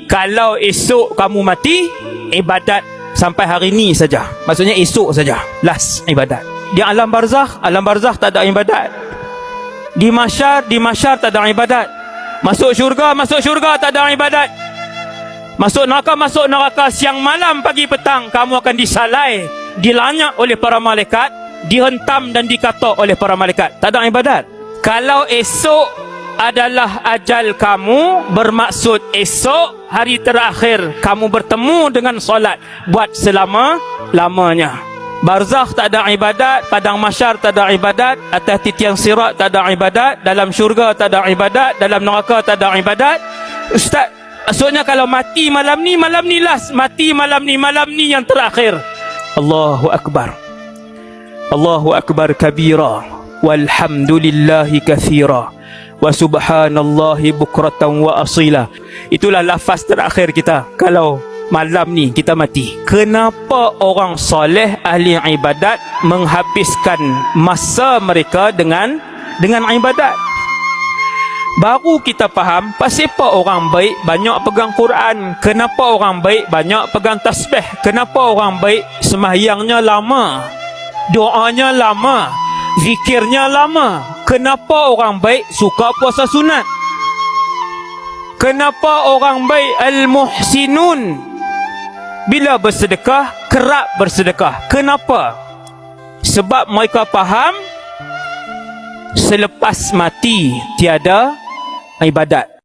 Kalau esok kamu mati, ibadat sampai hari ni saja. Maksudnya esok saja, last ibadat. Di alam barzakh tak ada ibadat. Di mahsyar tak ada ibadat. Masuk syurga tak ada ibadat. Masuk neraka siang malam pagi petang kamu akan disalai, dilanyak oleh para malaikat, dihentam dan dikatok oleh para malaikat. Tak ada ibadat. Kalau esok adalah ajal kamu, bermaksud esok hari terakhir kamu bertemu dengan solat buat selama-lamanya. Barzakh tak ada ibadat, padang mahsyar tak ada ibadat, atas titian sirat tak ada ibadat, dalam syurga tak ada ibadat, dalam neraka tak ada ibadat. Ustaz, maksudnya kalau mati malam ni last, mati malam ni yang terakhir. Allahu Akbar. Allahu Akbar kabira, walhamdulillahi kathira, wa subhanallahi bukratan wa asila. Itulah lafaz terakhir kita kalau malam ni kita mati. Kenapa orang soleh ahli ibadat menghabiskan masa mereka dengan ibadat? Baru kita faham pasal apa orang baik banyak pegang Quran, kenapa orang baik banyak pegang tasbih, kenapa orang baik sembahyangnya lama, doanya lama, zikirnya lama. Kenapa orang baik suka puasa sunat? Kenapa orang baik al-muhsinun bila bersedekah kerap bersedekah? Kenapa? Sebab mereka faham selepas mati tiada ibadat.